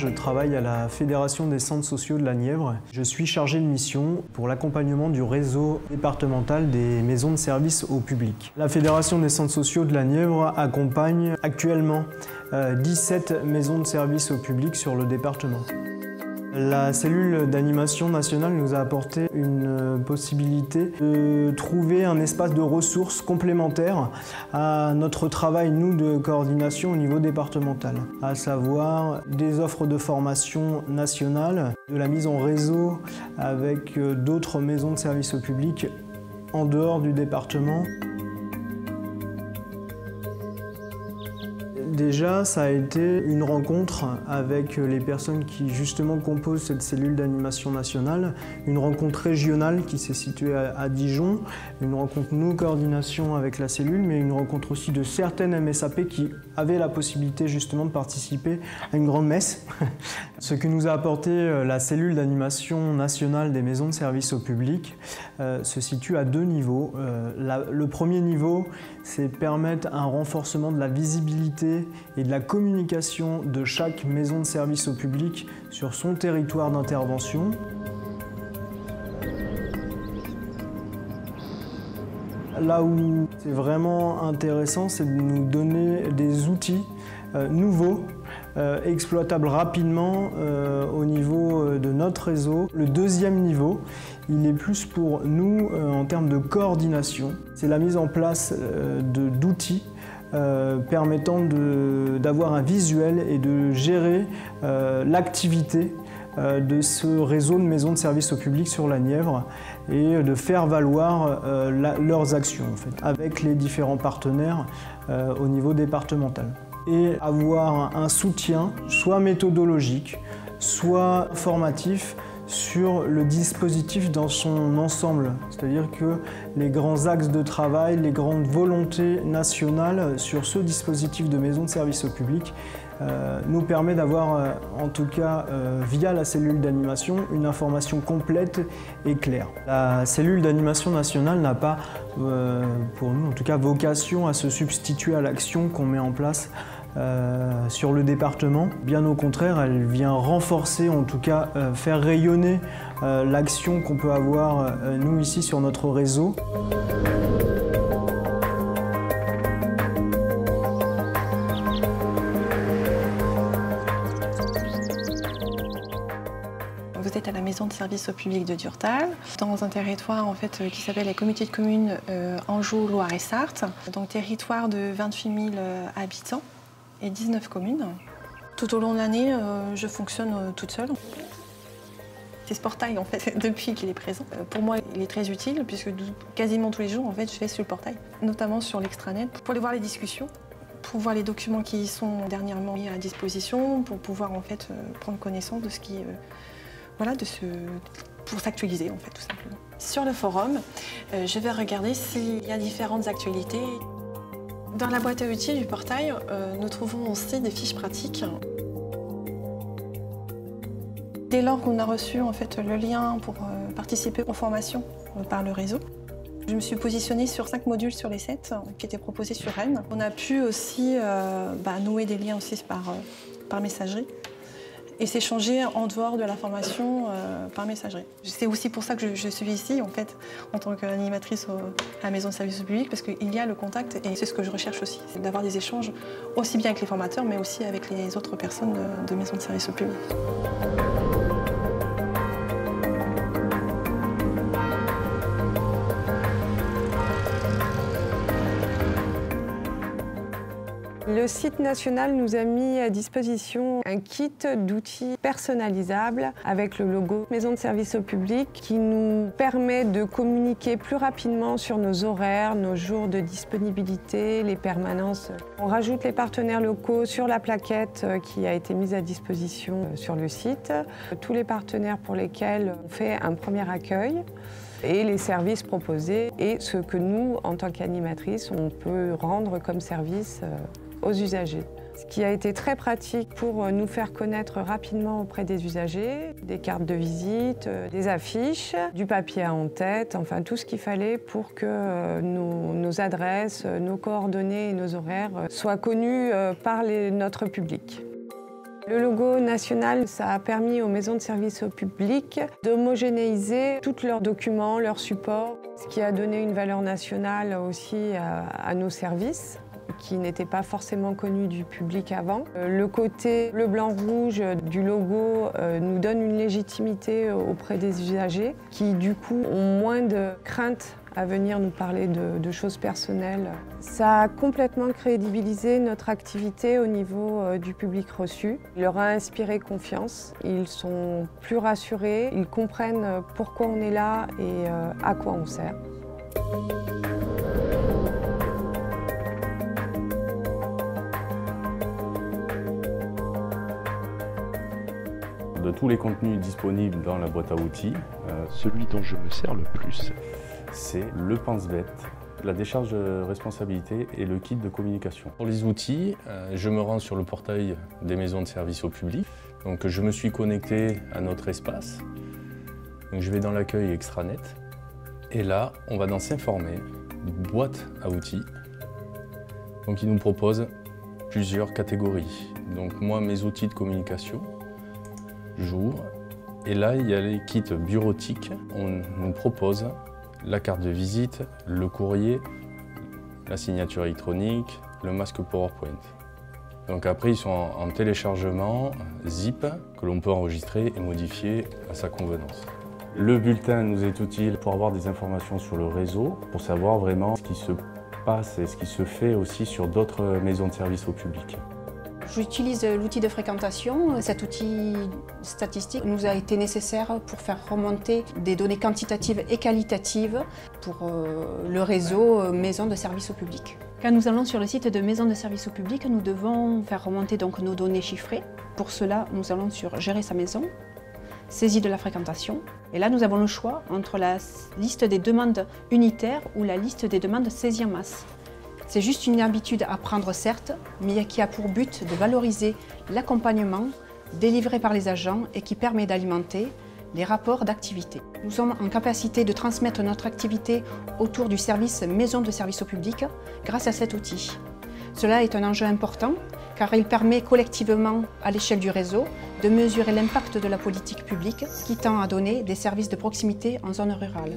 Je travaille à la Fédération des centres sociaux de la Nièvre. Je suis chargé de mission pour l'accompagnement du réseau départemental des maisons de services au public. La Fédération des centres sociaux de la Nièvre accompagne actuellement 17 maisons de services au public sur le département. La cellule d'animation nationale nous a apporté une possibilité de trouver un espace de ressources complémentaires à notre travail, nous, de coordination au niveau départemental, à savoir des offres de formation nationales, de la mise en réseau avec d'autres maisons de services au public en dehors du département. Déjà, ça a été une rencontre avec les personnes qui justement composent cette cellule d'animation nationale, une rencontre régionale qui s'est située à Dijon, une rencontre nos coordination avec la cellule, mais une rencontre aussi de certaines MSAP qui avaient la possibilité justement de participer à une grande messe. Ce que nous a apporté la cellule d'animation nationale des maisons de services au public se situe à deux niveaux. Le premier niveau, c'est permettre un renforcement de la visibilité et de la communication de chaque maison de service au public sur son territoire d'intervention. Là où c'est vraiment intéressant, c'est de nous donner des outils nouveaux, exploitables rapidement au niveau de notre réseau. Le deuxième niveau, il est plus pour nous en termes de coordination. C'est la mise en place d'outils permettant d'avoir un visuel et de gérer l'activité de ce réseau de maisons de services au public sur la Nièvre et de faire valoir leurs actions en fait, avec les différents partenaires au niveau départemental. Et avoir un soutien soit méthodologique, soit formatif sur le dispositif dans son ensemble. C'est-à-dire que les grands axes de travail, les grandes volontés nationales sur ce dispositif de maison de service au public nous permet d'avoir, en tout cas via la cellule d'animation, une information complète et claire. La cellule d'animation nationale n'a pas, pour nous en tout cas, vocation à se substituer à l'action qu'on met en place sur le département. Bien au contraire, elle vient renforcer, en tout cas faire rayonner l'action qu'on peut avoir nous ici sur notre réseau. Vous êtes à la maison de service au public de Durtal, dans un territoire en fait, qui s'appelle la communauté de communes Anjou, Loire et Sarthe, donc territoire de 28 000 habitants et 19 communes. Tout au long de l'année, je fonctionne toute seule. C'est ce portail en fait, depuis qu'il est présent. Pour moi, il est très utile puisque quasiment tous les jours, en fait, je vais sur le portail, notamment sur l'extranet, pour aller voir les discussions, pour voir les documents qui sont dernièrement mis à disposition, pour pouvoir en fait prendre connaissance de ce qui, voilà, pour s'actualiser en fait, tout simplement. Sur le forum, je vais regarder s'il y a différentes actualités. Dans la boîte à outils du portail, nous trouvons aussi des fiches pratiques. Dès lors qu'on a reçu en fait, le lien pour participer aux formations par le réseau, je me suis positionnée sur 5 modules sur les 7 qui étaient proposés sur Rennes. On a pu aussi nouer des liens aussi par messagerie et s'échanger en dehors de la formation par messagerie. C'est aussi pour ça que je suis ici, en fait, en tant qu'animatrice à la maison de service au public, parce qu'il y a le contact et c'est ce que je recherche aussi, c'est d'avoir des échanges aussi bien avec les formateurs, mais aussi avec les autres personnes de maison de service au public. Le site national nous a mis à disposition un kit d'outils personnalisables avec le logo Maison de service au public qui nous permet de communiquer plus rapidement sur nos horaires, nos jours de disponibilité, les permanences. On rajoute les partenaires locaux sur la plaquette qui a été mise à disposition sur le site. Tous les partenaires pour lesquels on fait un premier accueil et les services proposés et ce que nous, en tant qu'animatrices, on peut rendre comme service aux usagers. Ce qui a été très pratique pour nous faire connaître rapidement auprès des usagers, des cartes de visite, des affiches, du papier à en-tête, enfin tout ce qu'il fallait pour que nos adresses, nos coordonnées et nos horaires soient connus par notre public. Le logo national, ça a permis aux maisons de services au public d'homogénéiser tous leurs documents, leurs supports, ce qui a donné une valeur nationale aussi à nos services, qui n'étaient pas forcément connus du public avant. Le côté bleu, blanc, rouge du logo nous donne une légitimité auprès des usagers qui, du coup, ont moins de crainte à venir nous parler de choses personnelles. Ça a complètement crédibilisé notre activité au niveau du public reçu. Il leur a inspiré confiance, ils sont plus rassurés, ils comprennent pourquoi on est là et à quoi on sert. De tous les contenus disponibles dans la boîte à outils, celui dont je me sers le plus, c'est le pense-bête, la décharge de responsabilité et le kit de communication. Pour les outils, je me rends sur le portail des maisons de services au public. Donc je me suis connecté à notre espace. Donc je vais dans l'accueil extranet. Et là, on va dans s'informer, boîte à outils. Donc il nous propose plusieurs catégories. Donc moi, mes outils de communication, j'ouvre. Et là, il y a les kits bureautiques. On nous propose la carte de visite, le courrier, la signature électronique, le masque PowerPoint. Donc après, ils sont en téléchargement zip que l'on peut enregistrer et modifier à sa convenance. Le bulletin nous est utile pour avoir des informations sur le réseau, pour savoir vraiment ce qui se passe et ce qui se fait aussi sur d'autres maisons de services au public. J'utilise l'outil de fréquentation. Cet outil statistique nous a été nécessaire pour faire remonter des données quantitatives et qualitatives pour le réseau maison de services au public. Quand nous allons sur le site de maison de services au public, nous devons faire remonter donc nos données chiffrées. Pour cela, nous allons sur Gérer sa maison, Saisie de la fréquentation. Et là, nous avons le choix entre la liste des demandes unitaires ou la liste des demandes saisies en masse. C'est juste une habitude à prendre, certes, mais qui a pour but de valoriser l'accompagnement délivré par les agents et qui permet d'alimenter les rapports d'activité. Nous sommes en capacité de transmettre notre activité autour du service maison de service au public grâce à cet outil. Cela est un enjeu important car il permet collectivement, à l'échelle du réseau, de mesurer l'impact de la politique publique qui tend à donner des services de proximité en zone rurale.